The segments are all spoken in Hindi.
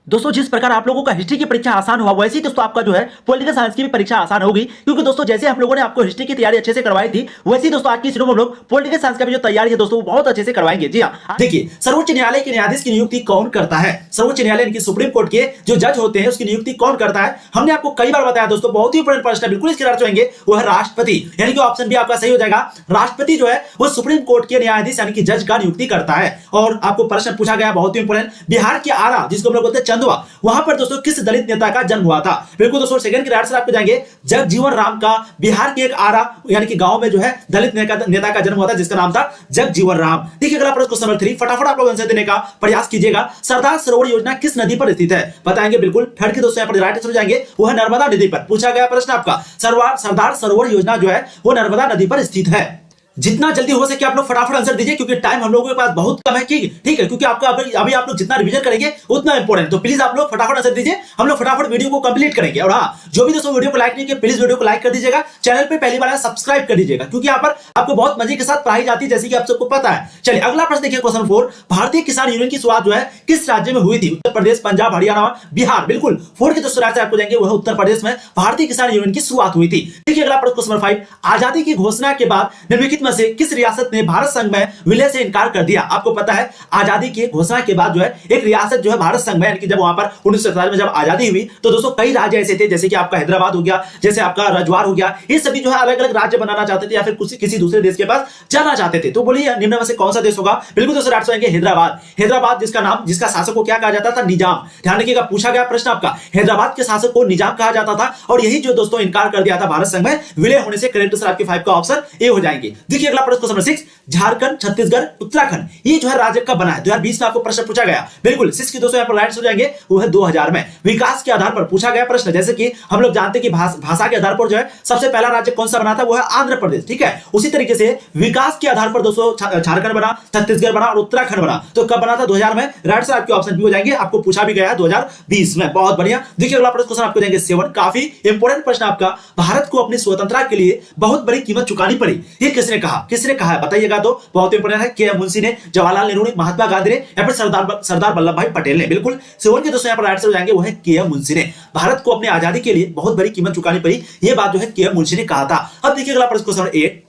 दोस्तों जिस प्रकार आप लोगों का हिस्ट्री की परीक्षा आसान हुआ वैसे ही दोस्तों आपका जो है पॉलिटिकल साइंस की भी परीक्षा आसान होगी, क्योंकि दोस्तों जैसे हम लोगों ने आपको हिस्ट्री की तैयारी अच्छे से करवाई थी वैसे ही दोस्तों आज की वीडियो में हम लोग पॉलिटिकल साइंस का भी जो तैयारी है दोस्तों वो बहुत अच्छे से करवाएंगे। जी हाँ, देखिए सर्वोच्च न्यायालय के न्यायाधीश की नियुक्ति कौन करता है? सर्वोच्च न्यायालय इनकी सुप्रीम कोर्ट के जो जज होते हैं उसकी नियुक्ति कौन करता है? हमने आपको कई बार बताया दोस्तों, बहुत ही इंपॉर्टेंट प्रश्न है, बिल्कुल इसके आंसर होंगे वो है राष्ट्रपति, यानी कि ऑप्शन भी आपका सही हो जाएगा। राष्ट्रपति जो है वो सुप्रीम कोर्ट के न्यायाधीश यानी कि जज का नियुक्ति करता है। और आपको प्रश्न पूछा गया बहुत ही इंपॉर्टेंट, बिहार के आरा जिसको हम लोग बोलते हैं चंदवा, वहां पर दोस्तों किस दलित नेता का जन्म हुआ था? बिल्कुल दोस्तों सेकंड के आंसर आपको जाएंगे जगजीवन राम का। बिहार के एक आरा यानी कि गांव में जो है दलित नेता का जन्म हुआ था जिसका नाम था जगजीवन राम। देखिए अगला प्रश्न क्वेश्चन नंबर 3, फटाफट आप लोग आंसर देने का प्रयास कीजिएगा। सरदार सरोवर योजना किस नदी पर स्थित है? बताएंगे बिल्कुल। थर्ड के दोस्तों यहां पर राइट आंसर जाएंगे वो है नर्मदा नदी पर। पूछा गया प्रश्न आपका सरदार सरोवर योजना जो है वो नर्मदा नदी पर स्थित है। जितना जल्दी हो सके आप लोग फटाफट आंसर दीजिए क्योंकि टाइम हम लोगों के पास बहुत कम है। ठीक है, क्योंकि आपका अभी आप लोग जितना रिवीजन करेंगे उतना इंपॉर्टेंट, तो प्लीज आप लोग फटाफट आंसर दीजिए, हम लोग फटाफट वीडियो को कंप्लीट करेंगे। और हाँ, जो भी दोस्तों वीडियो को लाइक नहीं किया प्लीज वीडियो को लाइक कर दीजिएगा, चैनल पे पहली बार है सब्सक्राइब कर दीजिएगा क्योंकि यहाँ पर आपको बहुत मजे के साथ पढ़ाई जाती है जैसे कि आप सबको पता है। चलिए अगला प्रश्न देखिए क्वेश्चन 4, भारतीय किसान यूनियन की शुरुआत जो है किस राज्य में हुई थी? उत्तर प्रदेश, पंजाब, हरियाणा, बिहार। बिल्कुल 4 के दोस्तों राज्य आपको जाएंगे वो है उत्तर प्रदेश में भारतीय किसान यूनियन की शुरुआत हुई थी। देखिए अगला प्रश्न क्वेश्चन 5, आजादी की घोषणा के बाद निम्नलिखित में से किस रियासत ने भारत संघ में विलय से इनकार कर दिया? आपको पता है आजादी की घोषणा के बाद जो है एक रियासत जो है भारत संघ में, यानी कि जब वहां पर 1947 में जब आजादी हुई तो दोस्तों कई राज्य ऐसे थे जैसे कि आपका हैदराबाद हो गया, जैसे आपका रजवार हो गया, ये सभी जो है अलग अलग राज्य बनाना चाहते थे या फिर किसी दूसरे देश के पास जाना चाहते थे। तो बोलिए निम्न में से कौन सा देश होगा? बिल्कुल दोस्तों राइट आंसर हैदराबाद। हैदराबाद जिसका शासक को क्या कहा जाता था? निजाम। ध्यान रखिएगा, पूछा गया प्रश्न आपका, हैदराबाद के शासक को निजाम कहा जाता था और यही जो दोस्तों इनकार कर दिया था भारत संघ में विलय होने से। करेक्ट आंसर आपके 5 का ऑप्शन ए हो जाएंगे। देखिए अगला प्रश्न क्वेश्चन 6, झारखंड, छत्तीसगढ़, उत्तराखंड ये जो है राज्य कब बना है? 2020 में आपको प्रश्न पूछा गया। बिल्कुल 6 की दोस्तों यहां पर राइट हो जाएंगे वो है 2000 में। विकास के आधार पर पूछा गया प्रश्न, जैसे कि हम लोग जानते हैं कि भाषा के आधार पर जो है सबसे पहला राज्य कौन सा बना था? वो है आंध्र प्रदेश। ठीक है, उसी तरीके से विकास के आधार पर दोस्तों झारखंड बना, छत्तीसगढ़ बना और उत्तराखंड बना। तो कब बना था? 2000 में। राइट आंसर आपके ऑप्शन बी हो जाएंगे। आपको पूछा भी गया है 2020 में। बहुत बढ़िया। देखिए अगला प्रश्न आपको देंगे 7, काफी इंपॉर्टेंट प्रश्न आपका, भारत को अपनी स्वतंत्रता के लिए बहुत बड़ी कीमत चुकानी पड़ी, ये किसने कहा? किसने कहा है बताइएगा, तो बहुत इंपॉर्टेंट है। के मुंशी ने, जवाहरलाल नेहरू ने, महात्मा गांधी ने या फिर सरदार वल्लभ भाई पटेल ने? बिल्कुल 7 के दोस्तों यहां पर राइट आंसर हो जाएंगे वो है के एम मुंशी ने। भारत को अपनी आजादी के लिए बहुत बड़ी कीमत चुकानी पड़ी, ये बात जो है के एम मुंशी ने कहा था। अब देखिए अगला प्रश्न क्वेश्चन 8,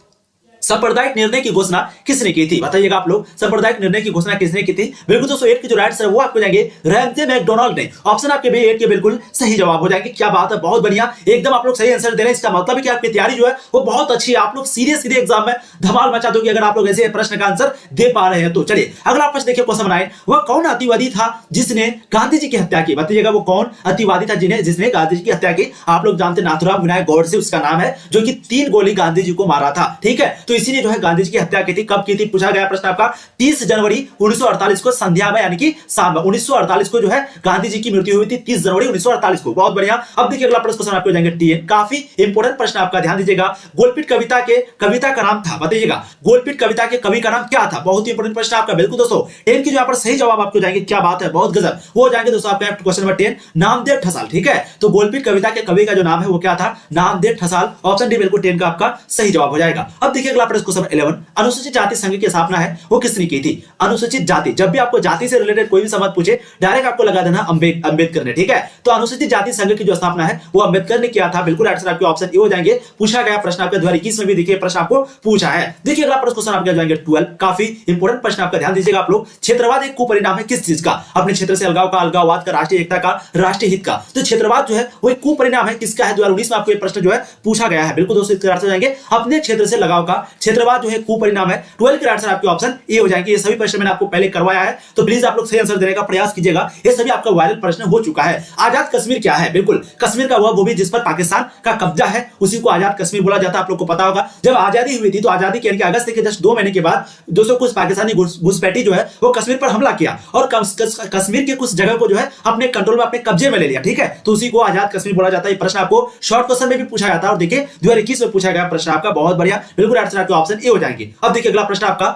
सांप्रदायिक निर्णय की घोषणा किसने की थी? बताइएगा आप लोग, सांप्रदायिक निर्णय की घोषणा किसने की थी? बिल्कुल दोस्तों 8 के जो राइट आंसर वो आपको जाएंगे रैमजे मैकडोनाल्ड ने। ऑप्शन आपके भी 8 के बिल्कुल सही जवाब हो जाएंगे। क्या बात है, बहुत बढ़िया, एकदम आप लोग सही आंसर दे रहे हैं। इसका मतलब है कि आपकी तैयारी जो है वो बहुत अच्छी है, आप लोग सीधे एग्जाम में धमाल मचा दोगे अगर आप लोग ऐसे प्रश्न का आंसर दे पा रहे हैं तो। चलिए अगला प्रश्न देखिए क्वेश्चन 9, वह कौन अतिवादी था जिसने गांधी जी की हत्या की? बताइएगा वो कौन अतिवादी था जिसने गांधी जी की हत्या की? आप लोग जानते हैं नाथुराम विनायक गौडसे उसका नाम है, जो कि 3 गोली गांधी जी को मारा था। ठीक है, तो इसीलिए जो है गांधी जी की हत्या की थी। कब की थी? पूछा गया प्रश्न आपका 30 जनवरी 1948 को संध्या में, यानी कि शाम में 1948 को जो है गांधी जी की मृत्यु हुई थी 30 जनवरी 1948 को। बहुत बढ़िया। अब देखिए अगला प्रश्न आपको जाएंगे 10, काफी इंपॉर्टेंट प्रश्न आपका, ध्यान दीजिएगा। गोलपीट कविता का नाम था, बताइएगा गोलपीट कविता के कवि का नाम क्या था? बहुत ही इंपॉर्टेंट प्रश्न आपका। बिल्कुल दोस्तों 10 की जो यहाँ पर सही जवाब आपको जाएंगे, क्या बात है, बहुत गजब, वो हो जाएंगे दोस्तों आपका क्वेश्चन नंबर 10 नामदेव ठसाल। ठीक है, तो गोलपीट कविता के कवि का जो नाम है वो क्या था? नामदेव ठसाल। ऑप्शन डी बिल्कुल 10 का आपका सही जवाब हो जाएगा। अब देखिए अगला प्रश्न क्वेश्चन 11, अनुसूचित जाति संघ की स्थापना है वो किसने की थी? अनुसूचित जाति, जब भी आपको जाति से रिलेटेड कोई भी सवाल पूछे डायरेक्ट आपको लगा देना अंबेडकर ने। ठीक है, तो अनुसूचित जाति संघ की जो स्थापना है वो अंबेडकर ने किया था। बिल्कुल आंसर आपके ऑप्शन ए हो जाएंगे। पूछा गया प्रश्न आपके 2021 में भी देखिए प्रश्न आपको पूछा है। देखिए अगला प्रश्न क्वेश्चन आपके जाएंगे 12, काफी इंपॉर्टेंट प्रश्न आपका, ध्यान दीजिएगा आप लोग। क्षेत्रवाद एक कुपरिणाम है किस चीज का? अपने क्षेत्र से अलगाव का, अलगाववाद का, राष्ट्रीय एकता का, राष्ट्रीय हित का। तो क्षेत्रवाद जो है वो एक कुपरिणाम है किसका है? 2019 में आपको ये प्रश्न जो है पूछा गया है। बिल्कुल दोस्तों इसके आंसर जाएंगे अपने क्षेत्र से लगाव का क्षेत्रवाद जो है कुपरिणाम है। 12 के आंसर आपके ऑप्शन ए हो जाएंगे। ये सभी प्रश्न मैंने आपको पहले करवाया है, तो प्लीज आप लोग सही आंसर देने का प्रयास कीजिएगा। ये सभी आपका वायरल प्रश्न हो चुका है। आजाद कश्मीर क्या है? बिल्कुल कश्मीर का वह भूमि जिस पर पाकिस्तान का कब्जा है उसी को आजाद कश्मीर बोला जाता है। आप लोग को पता होगा जब आजादी हुई थी तो आजादी के अगस्त के जस्ट 2 महीने के बाद दोस्तों कुछ पाकिस्तानी घुसपैठी जो है वो कश्मीर पर हमला किया और कश्मीर के कुछ जगह को जो है अपने कंट्रोल में, अपने कब्जे में ले लिया। ठीक है, तो उसी को आजाद कश्मीर बोला जाता है। ये प्रश्न आपको शॉर्ट क्वेश्चन में भी पूछा जाता है और देखिए 2021 में पूछा गया प्रश्न आपका। बहुत बढ़िया, बिल्कुल आंसर आपके ऑप्शन ए हो जाएंगे। अब देखिए अगला प्रश्न आपका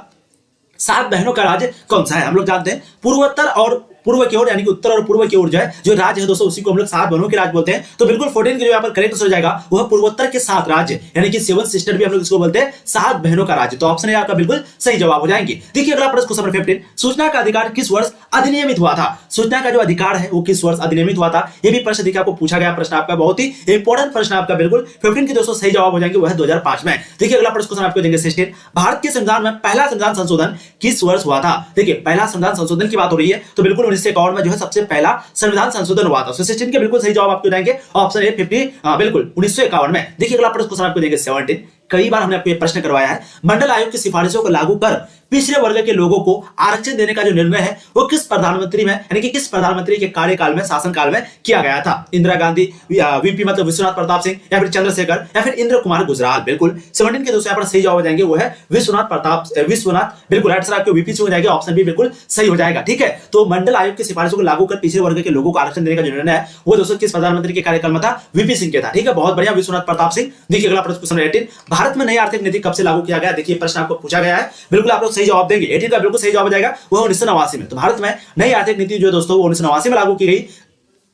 7 बहनों का राज्य कौन सा है? हम लोग जानते हैं पूर्वोत्तर और पूर्व की ओर यानी कि उत्तर और पूर्व की ओर जो राज्य है दोस्तों उसी को हम लोग 7 बहनों के राज्य बोलते हैं। तो बिल्कुल 14 के जो यहाँ पर करेक्ट हो जाएगा वह पूर्वोत्तर के 7 राज्य यानी कि 7 सिस्टर भी हम लोग इसको बोलते हैं, 7 बहनों का राज्य। तो ऑप्शन ए आपका बिल्कुल सही जवाब हो जाएंगे। देखिए अगला प्रश्न क्वेश्चन नंबर 15, सूचना का अधिकार किस वर्ष अधिनियमित हुआ था? सूचना का जो अधिकार है वो किस वर्ष अधिनियमित हुआ था? ये भी प्रश्न देखिए आपको पूछा गया प्रश्न, आपका बहुत ही इंपॉर्टेंट प्रश्न आपका बिल्कुल 15 के दोस्तों सही जवाब हो जाएंगे, वह 2005 में। देखिए अगला प्रश्न क्वेश्चन आपको देंगे 16, भारत के संविधान में पहला संविधान संशोधन किस वर्ष हुआ था? देखिए पहला संविधान संशोधन की बात हो रही है तो बिल्कुल 1951 में जो है सबसे पहला संविधान संशोधन हुआ था। 16 के बिल्कुल सही जवाब आपको जाएंगे ऑप्शन ए 50 बिल्कुल 1951 में। देखिए अगला प्रश्न क्वेश्चन आपको देंगे 17, कई बार हमने आपको ये प्रश्न करवाया है, मंडल आयोग की सिफारिशों को लागू कर पिछड़े वर्ग के लोगों को आरक्षण देने का जो निर्णय है वो किस प्रधानमंत्री में यानी कि किस प्रधानमंत्री के कार्यकाल में शासनकाल में किया गया था? इंदिरा गांधी, वीपी मतलब विश्वनाथ प्रताप सिंह, या फिर चंद्रशेखर, या फिर इंद्र कुमार गुजराल। बिल्कुल 17 के दोस्तों यहाँ पर सही जवाब हो जाएंगे वो है विश्वनाथ बिल्कुल राइट सर आपके वीपी से हो जाएगा, ऑप्शन बी बिल्कुल सही हो जाएगा। ठीक है, तो मंडल आयोग की सिफारिशों को लागू कर पिछड़े वर्ग के लोगों को आरक्षण देने का जो निर्णय है वो दोस्तों किस प्रधानमंत्री के कार्यकाल में था? वीपी सिंह के था। ठीक है, बहुत बढ़िया, विश्वनाथ प्रताप सिंह। देखिए अगला प्रश्न क्वेश्चन 18, भारत में नई आर्थिक नीति कब से लागू किया गया? देखिए प्रश्न आपको पूछा गया है, बिल्कुल आप लोग सही जवाब देंगे। 18 का बिल्कुल सही जवाब हो जाएगा वो 1989 में। तो भारत में नई आर्थिक नीति जो दोस्तों वो 1989 में लागू की गई।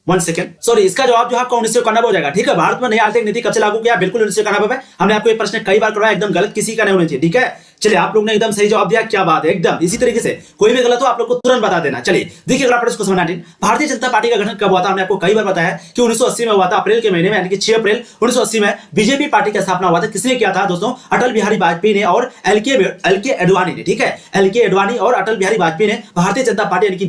1 सेकंड, सॉरी, इसका जवाब जो आपका 1991 हो जाएगा। ठीक है, भारत में नई आर्थिक नीति कब से लागू किया? बिल्कुल 1991 में। हमने आपको ये प्रश्न कई बार करवाया, एकदम गलत किसी का नहीं होना चाहिए। ठीक है, चलिए आप लोग ने एकदम सही जवाब दिया, क्या बात है, एकदम इसी तरीके से कोई भी गलत हो आप लोग को तुरंत बता देना। चलिए देखिए अगला प्रश्न क्वेश्चन 19, भारतीय जनता पार्टी का गठन कब हुआ था? हमने आपको कई बार बताया कि 1980 में हुआ था, अप्रैल के महीने में, यानी कि 6 अप्रैल 1980 में बीजेपी पार्टी का स्थापना हुआ था। किसने किया था दोस्तों? अटल बिहारी वाजपेयी ने और एलके अडवाणी ने। ठीक है, एलके अडवाणी और अटल बिहारी वाजपेयी ने भारतीय जनता पार्टी यानी कि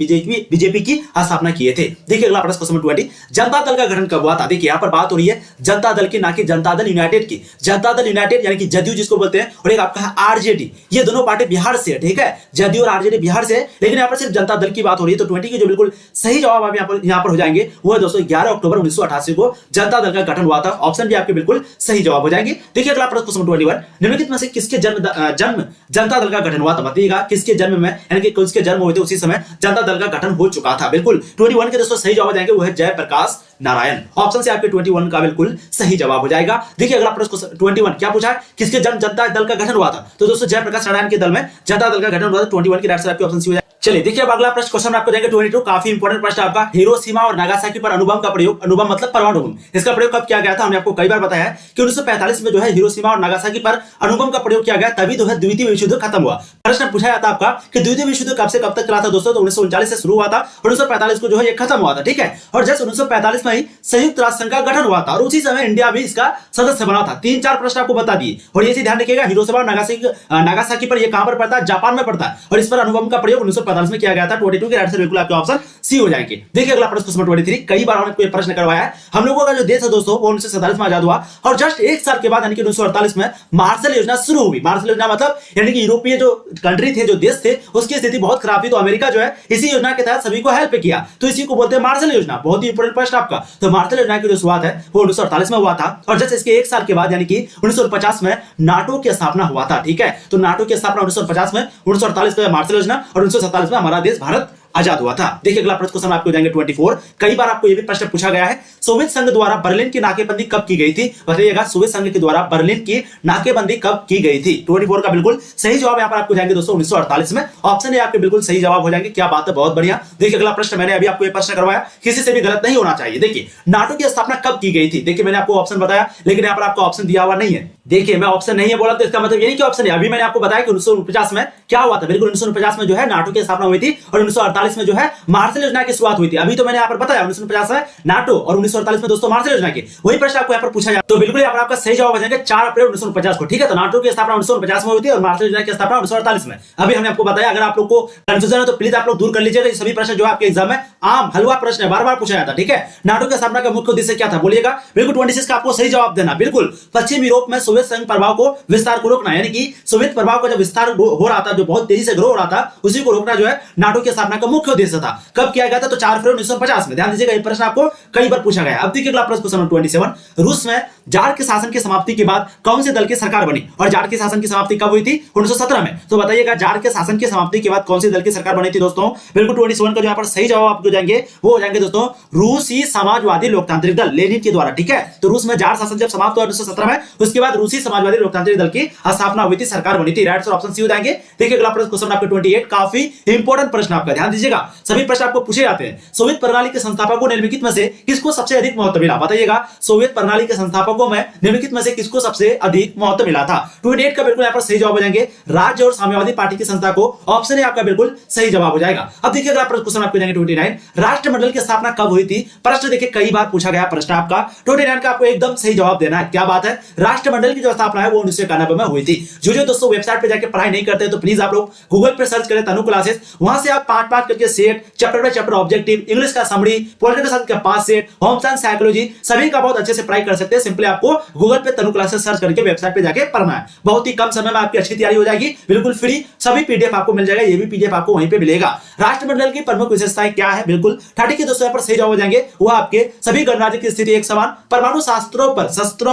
बीजेपी की स्थापना किए थे। देखिए अगला प्रश्न क्वेश्चन 20, जनता दल का गठन कब हुआ था? देखिए यहाँ पर बात हो रही है जनता दल की, ना कि जनता दल यूनाइटेड की। जनता दल यूनाइटेड यानी कि जदयू जिसको बोलते हैं, और एक आपका है आरजेडी, ये दोनों पार्टी बिहार से है। ठीक है, जदयू और आरजेडी बिहार से, लेकिन यहाँ पर सिर्फ जनता दल की बात हो रही है। तो 20 के जो बिल्कुल सही जवाब आप यहाँ पर हो जाएंगे वो है दोस्तों 11 अक्टूबर 1988 को जनता दल का गठन हुआ था। ऑप्शन भी आपके बिल्कुल सही जवाब हो जाएंगे। देखिए अगला प्रश्न क्वेश्चन 21, निम्नलिखित में से किसके जन्म जनता दल का गठन हुआ था? बताइएगा किसके जन्म में, यानी कि किसके जन्म हुए थे उसी समय जनता दल का गठन हो चुका था। बिल्कुल 21 के दोस्तों सही जवाब हो जाएंगे वो है जयप्रकाश नारायण। ऑप्शन से आपके 21 का बिल्कुल सही जवाब हो जाएगा। देखिए अगला प्रश्न 21 क्या पूछा है, किसके जन्म जनता दल का गठन हुआ था? तो दोस्तों जयप्रकाश नारायण के दल में जनता दल का गठन हुआ था। 21 की राइट साइड आपके ऑप्शन सी हो जाएगा। चलिए देखिए अब अगला प्रश्न क्वेश्चन आपको देंगे 22, काफी इंपॉर्टेंट प्रश्न आपका, हिरोशिमा और नागासाकी पर अणुबम का प्रयोग, अणुबम मतलब परमाणु बम, इसका प्रयोग कब किया गया था? हमने आपको कई बार बताया है कि 1945 में जो है हिरोशिमा और नागासाकी पर अणुबम का प्रयोग किया गया, तभी जो है द्वितीय विश्व युद्ध खत्म हुआ। प्रश्न पूछा जाता आपका कि द्वितीय विश्व युद्ध कब से कब तक चला था दोस्तों? तो 1939 से शुरू हुआ था और 1945 को जो है ये खत्म हुआ था। ठीक है, और जस्ट 1945 में ही संयुक्त राष्ट्र संघ का गठन हुआ था और उसी समय इंडिया भी इसका सदस्य बना था। 3-4 प्रश्न आपको बता दिए, और ये ध्यान रखिएगा हिरोशिमा और नागासाकी पर ये कहां पर पड़ता है? जापान में पड़ता है, और इस पर अणुबम का प्रयोग 1945 में किया गया था। 22 के राइट से बिल्कुल आपके ऑप्शन सी हो जाएंगे। देखिए अगला प्रश्न क्वेश्चन 23, कई बार हमने कोई प्रश्न करवाया है, हम लोगों का जो देश है दोस्तों वो 1947 में आजाद हुआ और जस्ट 1 साल के बाद यानी कि 1948 में मार्शल योजना शुरू हुई। मार्शल योजना मतलब यानी कि यूरोपीय जो कंट्री थे, जो देश थे, उसकी स्थिति बहुत खराब थी, तो अमेरिका जो है इसी योजना के तहत सभी को हेल्प किया, तो इसी को बोलते हैं मार्शल योजना। बहुत ही इंपॉर्टेंट प्रश्न आपका। तो मार्शल योजना की जो शुरुआत है वो 1948 में हुआ था और जस्ट इसके 1 साल के बाद यानी कि 1950 में नाटो की स्थापना हुआ था। ठीक है, तो नाटो की स्थापना 1950 में, 1948 में मार्शल योजना और 1947 में हमारा देश भारत आजाद हुआ था। देखिए अगला प्रश्न क्वेश्चन आपको जाएंगे 24, कई बार आपको यह भी प्रश्न पूछा गया है, सोवियत संघ द्वारा बर्लिन की नाकेबंदी कब की गई थी? बताइएगा सोवियत संघ के द्वारा बर्लिन की नाकेबंदी कब की गई थी? 24 का बिल्कुल सही जवाब यहां पर आपको जाएंगे दोस्तों 1948 में। ऑप्शन ए आपके बिल्कुल सही जवाब हो जाएंगे। क्या बात है, बहुत बढ़िया। देखिए अगला प्रश्न, मैंने अभी आपको यह प्रश्न करवाया, किसी से भी गलत नहीं होना चाहिए। देखिए नाटो की स्थापना कब की गई थी? देखिए मैंने आपको ऑप्शन बताया, लेकिन यहां पर आपको ऑप्शन दिया हुआ नहीं है। देखिए मैं ऑप्शन नहीं है बोला तो इसका मतलब ये नहीं कि ऑप्शन है। अभी मैंने आपको बताया कि 1949 में क्या हुआ था, बिल्कुल 1949 में जो है नाटो की स्थापना हुई थी और 1948 में जो है मार्शल योजना की शुरुआत हुई थी। अभी तो मैंने यहाँ पर बताया 1950 में नाटो और 1948 में दोस्तों मार्शल योजना की, वही प्रश्न आपको यहाँ पर पूछा जाए तो बिल्कुल यहाँ पर आपका सही जवाब हो जाएगा 4 अप्रैल 1950 को। ठीक है, तो नाटो की स्थापना 1950 में हुई थी और मार्शल योजना की स्थापना 1948 में। अभी हमने आपको बताया, अगर आप लोग को कंफ्यूजन है तो प्लीज आप लोग दूर कर लीजिएगा। सभी प्रश्न जो आपके एग्जाम में आम हलवा प्रश्न है, बार बार पूछा जाता है। ठीक है, नाटो की स्थापना का मुख्य उद्देश्य क्या था बोलिएगा? बिल्कुल 26 का आपको सही जवाब देना। बिल्कुल पश्चिम यूरोप में सोवियत संघ प्रभाव को विस्तार को रोकना, यानी कि सोवियत प्रभाव का जो विस्तार हो रहा था, जो बहुत तेजी से ग्रो हो रहा था, उसी को रोकना जो है नाटो की स्थापना का मुख्य उद्देश्य था। कब किया गया था? तो 4 फरवरी 1950 में। ध्यान दीजिएगा, ये प्रश्न आपको कई बार पूछा गया। अब देखिए अगला प्रश्न क्वेश्चन 27, रूस में जार के शासन की समाप्ति के बाद कौन से दल की सरकार बनी? और जार के शासन की समाप्ति कब हुई थी? 1917 में। तो बताइएगा जार के शासन की समाप्ति के बाद कौन सी दल की सरकार बनी थी दोस्तों? बिल्कुल 27 का जो यहाँ पर सही जवाब आपको जाएंगे वो हो जाएंगे दोस्तों रूसी समाजवादी लोकतांत्रिक दल, लेनिन के द्वारा। ठीक है, तो रूस में जार शासन जब समाप्त हुआ 1917 में, उसके बाद रूसी समाजवादी लोकतांत्रिक दल की स्थापना हुई थी, सरकार बनी थी। राइट आंसर ऑप्शन सी हो जाएंगे। देखिए अगला प्रश्न क्वेश्चन आपका 28, काफी इंपॉर्टेंट प्रश्न आपका, ध्यान दीजिएगा, सभी प्रश्न आपको पूछे जाते हैं। सोवियत प्रणाली के संस्थापकों निम्नलिखित में से किसको सबसे अधिक महत्व मिला? बताइएगा, सोवियत प्रणाली के संस्थापकों में निम्नलिखित में से किसको सबसे अधिक महत्व मिला था? 28 का बिल्कुल यहाँ पर सही जवाब हो जाएंगे राज्य और साम्यवादी पार्टी की संस्था को। ऑप्शन ए आपका बिल्कुल सही जवाब हो जाएगा। अब देखिए अगला क्वेश्चन आपको जाएंगे 29, राष्ट्रमंडल की स्थापना कब हुई थी? प्रश्न देखिए कई बार पूछा गया प्रश्न आपका। 29 का आपको एकदम सही जवाब देना है। क्या बात है, राष्ट्रमंडल की जो स्थापना है वो 1991 में हुई थी। जो दोस्तों वेबसाइट पे जाके पढ़ाई नहीं करते तो प्लीज आप लोग गूगल पे सर्च करें तनु क्लासेस, वहां से आप 5 करके set, chapter by chapter objective, English का समरी, पॉलिटिकल साइंस का 5 सेट, होम साइंस, साइकोलॉजी सभी का बहुत अच्छे से पढ़ाई कर सकते हैं। सिंपली आपको गूगल पे तनु क्लासेस सर्च करके वेबसाइट पे जाके पढ़ना है। बहुत ही कम समय में आपकी अच्छी तैयारी हो जाएगी, बिल्कुल फ्री। सभी पीडीएफ आपको मिल जाएगा, ये भी पीडीएफ आपको वहीं पे मिलेगा। राष्ट्रमंडल की प्रमुख विशेषताएं क्या है? बिल्कुल 30 के दोस्तों पर सही जवाब हो जाएंगे। वो आपके सभी गणराज्य की स्थिति एक समान, परमाणु शस्त्रों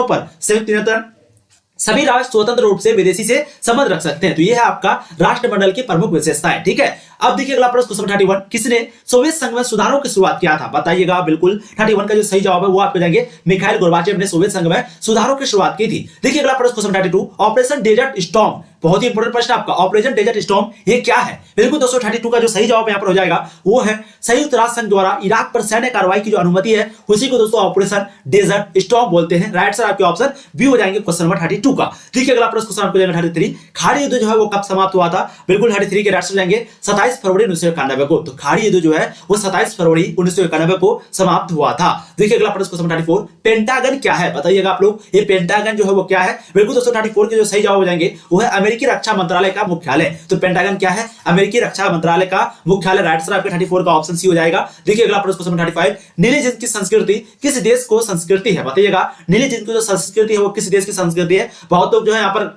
पर संयुक्त नियंत्रण, सभी राष्ट्र स्वतंत्र रूप से विदेशी से संबंध रख सकते हैं। तो यह है आपका राष्ट्रमंडल की प्रमुख विशेषताएं। ठीक है, अब देखिए अगला प्रश्न क्वेश्चन 31, किसने सोवियत संघ में सुधारों की शुरुआत किया था? बताइएगा, बिल्कुल 31 का जो सही जवाब है वो आपको जाएंगे मिखाइल गोर्बाचेव ने सोवियत संघ में सुधारों की शुरुआत की थी। देखिए अगला प्रश्न क्वेश्चन 32, ऑपरेशन डेजर्ट स्टॉर्म, बहुत ही इंपॉर्टेंट प्रश्न आपका। ऑपरेशन डेजर्ट स्टॉर्म ये क्या है? बिल्कुल दोस्तों 32 का जो सही जवाब यहां पर हो जाएगा वो है संयुक्त राष्ट्र संघ द्वारा इराक पर सैन्य कार्रवाई की जो अनुमति है उसी को दोस्तों ऑपरेशन डेजर्ट स्टॉर्म बोलते हैं। राइट सर आपके ऑप्शन बी हो जाएंगे क्वेश्चन नंबर 32 का। देखिए अगला प्रश्न क्वेश्चन आपको जाएगा 33, खाड़ी युद्ध जो है वो कब समाप्त हुआ था? बिल्कुल 33 के राइट जाएंगे 27 फरवरी 1991 को। तो खाड़ी युद्ध जो है वो 27 फरवरी 1991 को समाप्त हुआ था। देखिए अगला प्रश्न क्वेश्चन 34, पेंटागन क्या है? बताइएगा आप लोग, ये पेंटागन जो है वो क्या है? बिल्कुल दोस्तों 34 के जो सही जवाब हो जाएंगे वो है अमेरिकी रक्षा मंत्रालय का मुख्यालय। तो पेंटागन क्या है? अमेरिकी रक्षा मंत्रालय का मुख्यालय। राइट सर आपके 34 का ऑप्शन सी हो जाएगा। देखिए अगला प्रश्न क्वेश्चन 35, नीली जिंद की संस्कृति किस देश को संस्कृति है? बताइएगा, नीली जिंद की जो संस्कृति है वो किस देश की संस्कृति है? बहुत लोग जो है यहाँ पर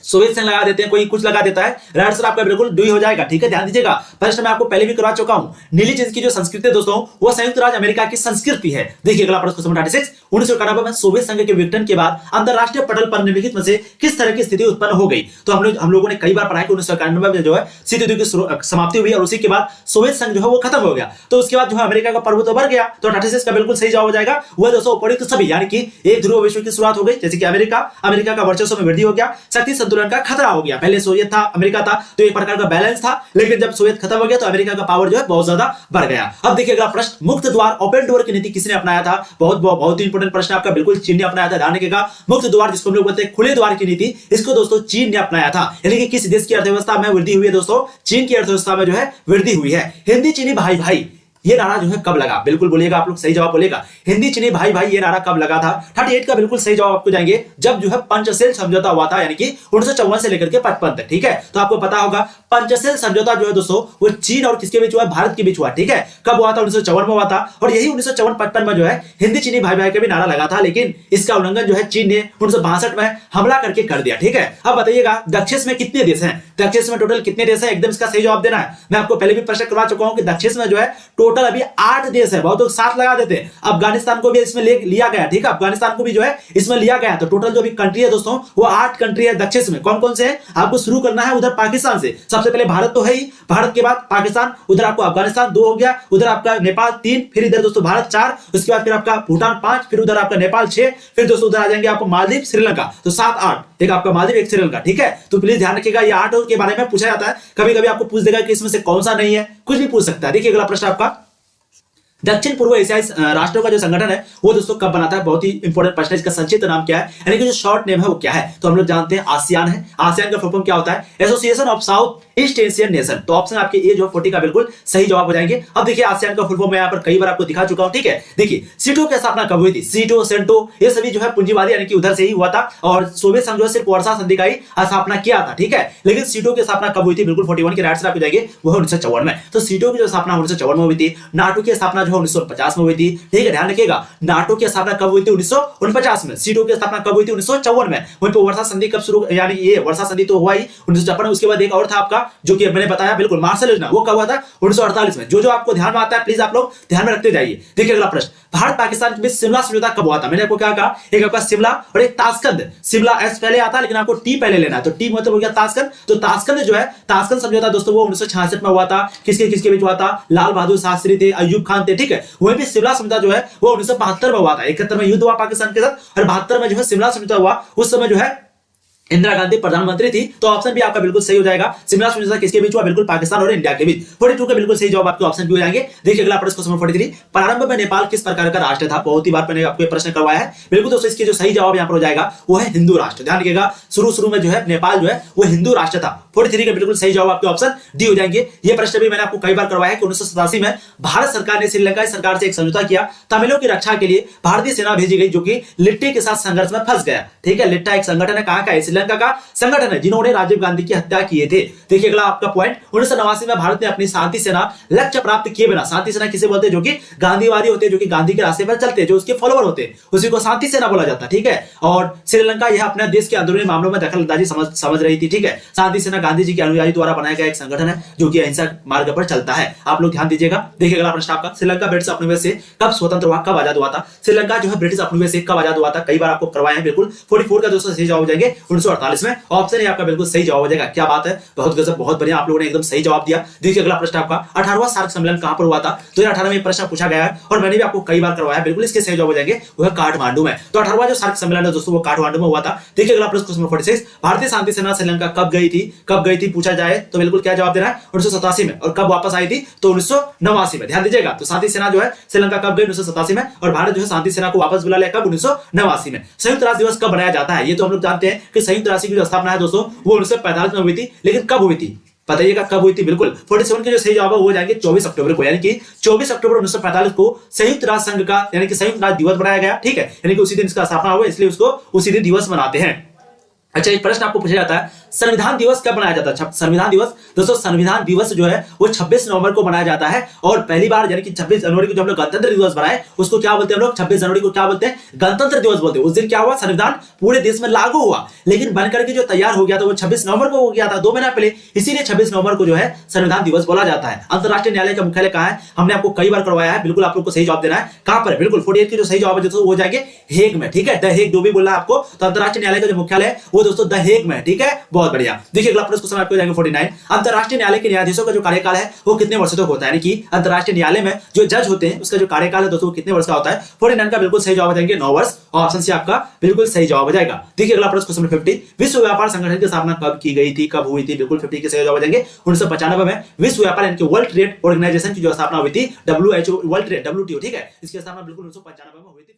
सोवियत संघ लगा देते हैं, कोई कुछ लगा देता है। राइट सर आपका बिल्कुल डी हो जाएगा। ठीक है, ध्यान दीजिएगा, प्रश्न मैं आपको पहले भी करवा चुका हूं। नीली जिंद की जो संस्कृति है दोस्तों वो संयुक्त राज्य अमेरिका की संस्कृति है। देखिए अगला प्रश्न क्वेश्चन 36, 1991 में सोवियत संघ के विघटन के बाद अंतरराष्ट्रीय पटल पर निम्नलिखित में से किस तरह की स्थिति उत्पन्न हो गई? तो हम लोगों ने कई बार पढ़ा कि 1991 में जो है शीत युद्ध की समाप्ति हुई और उसी के बाद सोवियत संघ जो है वो खत्म हो गया। तो उसके बाद जो है अमेरिका का प्रभुत्व बढ़ गया। तो 36 का बिल्कुल सही जवाब हो जाएगा वह दोस्तों उपयुक्त सभी, यानी कि एक ध्रुव विश्व की शुरुआत हो गई, जैसे कि अमेरिका का वर्चस्व में वृद्धि हो गया, शक्ति संतुलन का खतरा हो गया। पहले सोवियत था, अमेरिका था, तो एक प्रकार का बैलेंस था, लेकिन जब सोवियत खत्म हो गया तो अमेरिका का पावर जो है बहुत ज्यादा बढ़ गया। अब देखिए अगला प्रश्न, मुक्त द्वार ओपन डोर की नीति किसने अपनाया था? बहुत ही इंपॉर्टेंट प्रश्न आपका, बिल्कुल चीन ने अपनाया था। ध्यान रखिएगा, मुक्त द्वार जिसको हम लोग बोलते हैं खुले द्वार की नीति, इसको दोस्तों चीन ने अपनाया था। यानी कि किस देश की अर्थव्यवस्था में वृद्धि हुई है दोस्तों? चीन की अर्थव्यवस्था में जो है वृद्धि हुई है। हिंदी चीनी भाई भाई ये नारा जो है कब लगा? बिल्कुल बोलिएगा आप लोग, सही जवाब बोलेगा, हिंदी चीनी भाई भाई ये नारा कब लगा था? 38 का बिल्कुल सही जवाब आपको जाएंगे जब जो है पंचशील समझौता हुआ था, यानी कि 1954 से लेकर के 55 तक। ठीक है, तो आपको पता होगा पंचशील समझौता जो है दोस्तों वो चीन और किसके बीच हुआ? भारत के बीच हुआ। ठीक है, कब हुआ था? 1954 में हुआ था। और यही 1954-55 में जो है हिंदी चीनी भाई भाई का भी नारा लगा था, लेकिन इसका उल्लंघन जो है चीन ने 1962 में हमला करके कर दिया। ठीक है, अब बताइएगा दक्षिण में कितने देश हैं? दक्षिण में टोटल कितने देश हैं? एकदम इसका सही जवाब देना है। मैं आपको पहले भी प्रश्न करवा चुका हूं कि दक्षिण में जो है टोटल अभी 8 देश है। बहुत लोग 7 लगा देते हैं। अफगानिस्तान को भी इसमें लिया गया। ठीक है, अफगानिस्तान को भी जो है इसमें लिया गया। तो टोटल जो भी कंट्री है दोस्तों वो 8 कंट्री है दक्षिण में। कौन कौन से हैं? आपको शुरू करना है उधर पाकिस्तान से। सबसे पहले भारत तो है ही, भारत के बाद पाकिस्तान, उधर आपको अफगानिस्तान 2 हो गया, उधर आपका नेपाल 3, फिर इधर दोस्तों भारत 4, उसके बाद फिर आपका भूटान 5, फिर उधर आपका नेपाल 6, फिर दोस्तों उधर आ जाएंगे आपको मालदीव, श्रीलंका। तो 7 8, एक आपका मालदीव, एक श्रीलंका। ठीक है, तो प्लीज ध्यान रखिएगा, ये 8 के बारे में पूछा जाता है। कभी कभी आपको पूछ देगा कि इसमें से कौन सा नहीं है, कुछ भी पूछ सकता है। देखिए अगला प्रश्न आपका, दक्षिण पूर्व एशियाई राष्ट्रों का जो संगठन है वो दोस्तों कब बनाता है? बहुत ही इंपॉर्टेंट प्रश्न है। इसका संक्षिप्त नाम क्या है, यानी कि जो शॉर्ट नेम है वो क्या है? तो हम लोग जानते हैं आसियान है। आसियान का फुल फॉर्म क्या होता है? Association of south east Asian nation. तो ऑप्शन आपके ए जो 40 का बिल्कुल सही जवाब हो जाएंगे। अब देखिए आसियान का फुल फॉर्म मैं यहाँ पर कई बार आपको दिखा चुका हूँ। ठीक है, देखिए सीटो की स्थापना कब हुई थी? सीटो, सेंटो ये सभी जो है पूंजीवादी यानी कि उधर से ही हुआ था, और सोवियत संघ जो सिर्फ वर्षा संधि का ही स्थापना किया था। ठीक है, लेकिन सीटो की स्थापना कब हुई थी? बिल्कुल 41 के राइट से आपको जाएंगे वो 1954 में। तो सीटो की जो स्थापना 1954 में हुई थी। नाटो की स्थापना जो है 1950 में हुई थी। ठीक है, ध्यान रखिएगा, नाटो की स्थापना कब हुई थी? 1949 में। सीटो की स्थापना कब हुई थी? 1954 में। वहीं पे वर्षा संधि कब शुरू, यानी ये वर्षा संधि तो हुआ ही 1954 में। उसके बाद एक और था आपका जो कि मैंने बताया बिल्कुल मार्शल योजना, वो कब हुआ था? 1948 में। जो आपको ध्यान में आता है प्लीज आप लोग ध्यान में रखते जाइए। देखिए अगला प्रश्न, भारत पाकिस्तान के बीच शिमला समझौता कब हुआ था? मैंने आपको क्या कहा, एक आपका शिमला और एक ताशकंद। शिमला एस पहले आता है लेकिन आपको टी पहले लेना है, तो टी मतलब हो गया ताशकंद। तो ताशकंद जो है, ताशकंद समझौता दोस्तों वो 1966 में हुआ था। किसके किसके बीच हुआ था? लाल बहादुर शास्त्री थे, अयूब खान थे। ठीक है, वहीं पे शिमला समझौता जो है वो 1972 में हुआ था। 71 में युद्ध हुआ पाकिस्तान के साथ और 72 में जो है शिमला समझौता हुआ। उस समय जो है इंदिरा गांधी प्रधानमंत्री थी, तो ऑप्शन भी आपका बिल्कुल सही हो जाएगा। शिमला स्वतंत्रता किसके बीच हुआ? बिल्कुल पाकिस्तान और इंडिया के बीच। 42 का बिल्कुल सही जवाब आपके ऑप्शन भी हो जाएंगे। देखिए अगला प्रश्न क्वेश्चन 43, प्रारंभ में नेपाल किस प्रकार का राष्ट्र था? बहुत ही बार मैंने आपको प्रश्न करवाया है। बिल्कुल दोस्तों इसके जो सही जवाब यहाँ पर हो जाएगा वो है हिंदू राष्ट्र। ध्यान रखिएगा शुरू में जो है नेपाल जो है वो हिंदू राष्ट्र था। 43 का बिल्कुल सही जवाब आपके ऑप्शन डी हो जाएंगे। ये प्रश्न भी मैंने आपको कई बार करवाया है कि 1987 में भारत सरकार ने श्रीलंका सरकार से एक समझौता किया, तमिलों की रक्षा के लिए भारतीय सेना भेजी गई, जो कि लिट्टे के साथ संघर्ष में फंस गया। ठीक है, लिट्टा एक संगठन है, कहां का है? श्रीलंका का संगठन है, जिन्होंने राजीव गांधी की हत्या किए थे। देखिए अगला आपका पॉइंट, 1989 में भारत ने अपनी शांति सेना लक्ष्य प्राप्त किए बिना, शांति सेना किसे बोलते हैं? जो कि गांधीवादी होते हैं, जो कि गांधी के रास्ते पर चलते हैं, जो उसके फॉलोअर होते हैं, उसी को शांति सेना बोला जाता है। ठीक है, और श्रीलंका यह अपने देश के अंदरूनी मामलों में दखलंदाजी समझ रही थी। ठीक है, शांति सेना गांधी जी के अनुयायी द्वारा बनाया गया एक संगठन है जो कि अहिंसक मार्ग पर चलता है। आप लोग ध्यान दीजिएगा। देखिए अगला प्रश्न आपका, श्रीलंका ब्रिटिश उपनिवेश से कब स्वतंत्र हुआ, कब आजाद हुआ था? श्रीलंका जो है ब्रिटिश उपनिवेश से कब आजाद हुआ था? कई बार आपको करवाए हैं। बिल्कुल 44 का दोस्तों सही जवाब हो जाएंगे 1948 में। ऑप्शन है आपका बिल्कुल सही जवाब हो जाएगा। क्या बात है, बहुत गजब, बहुत बढ़िया, आप लोगों ने एकदम सही जवाब दिया। देखिए अगला प्रश्न आपका, 18वां सार्क सम्मेलन कहां पर हुआ था? 2018 में प्रश्न पूछा गया है और मैंने भी आपको कई बार करवाया है। बिल्कुल इसके सही जवाब हो जाएंगे वो है काठमांडू में। तो 18वां जो सार्क सम्मेलन है दोस्तों वो काठमांडू में हुआ था। देखिए अगला प्रश्न क्वेश्चन 46, भारतीय शांति सेना श्रीलंका कब गई थी पूछा जाए तो बिल्कुल क्या जवाब देना है? 1987 में। और कब वापस आई थी? तो 1989 में। ध्यान दीजिएगा, तो शांति सेना जो है श्रीलंका कब गई? 1987 में। और भारत जो है शांति सेना को वापस बुला लिया कब? 1989 में। संयुक्त राष्ट्र दिवस कब मनाया जाता है? ये तो हम लोग जानते हैं कि संयुक्त राष्ट्र की जो स्थापना है दोस्तों वो 1945 में हुई थी, लेकिन कब हुई थी बताइएगा, कब हुई थी? बिल्कुल 47 के जो सही जवाब है वो हो जाएंगे 24 अक्टूबर को, यानी कि 24 अक्टूबर 1945 को संयुक्त राष्ट्र संघ का यानी कि संयुक्त राष्ट्र दिवस बनाया गया। ठीक है, यानी कि उसी दिन इसका स्थापना हुआ, इसलिए उसको उसी दिन दिवस मनाते हैं। अच्छा, एक प्रश्न आपको पूछा जाता है, संविधान दिवस कब मनाया जाता है? संविधान दिवस दोस्तों, संविधान दिवस जो है वो 26 नवंबर को मनाया जाता है। और पहली बार यानी कि 26 जनवरी को जब हम लोग गणतंत्र दिवस बनाए उसको क्या बोलते हैं हम लोग? 26 जनवरी को क्या बोलते हैं? गणतंत्र दिवस बोलते हैं। उस दिन क्या हुआ? संविधान पूरे देश में लागू हुआ, लेकिन बनकर के जो तैयार हो गया था वो 26 नवंबर को हो गया था, 2 महीना पहले, इसीलिए 26 नवंबर को जो है संविधान दिवस बोला जाता है। अंतरराष्ट्रीय न्यायालय का मुख्यालय कहां है? हमने आपको कई बार करवाया है। बिल्कुल आप लोग को सही जवाब देना है। कहां पर? बिल्कुल 48 के जो सही जवाब है दोस्तों वो जाएंगे हेग में। ठीक है, द हेग जो भी बोला आपको, तो अंतरराष्ट्रीय न्यायालय का जो मुख्यालय है वो दोस्तों द हेग में। ठीक है, बहुत बढ़िया। देखिए अगला प्रश्न आपको जाएंगे 49, अंतरराष्ट्रीय न्यायालय के न्यायाधीशों का जो कार्यकाल है वो कितने वर्षों तक होता है? यानी कि अंतरराष्ट्रीय न्यायालय में जो जज होते हैं उसका जो कार्यकाल है दोस्तों कितने वर्ष का होता है? 49 का बिल्कुल सही जवाब हो जाएंगे 9 वर्ष। ऑप्शन सी आपका बिल्कुल सही जवाब हो जाएगा। देखिए अगला प्रश्न क्वेश्चन 50, विश्व व्यापार संगठन की स्थापना कब की गई थी, कब हुई थी? बिल्कुल 50 के सही जवाब हो जाएंगे 1995 में विश्व व्यापार यानी कि वर्ल्ड ट्रेड ऑर्गेनाइजेशन की जो स्थापना हुई थी, WHO वर्ल्ड ट्रेड WTO। ठीक है, इसकी स्थापना बिल्कुल 1995 में हुई थी।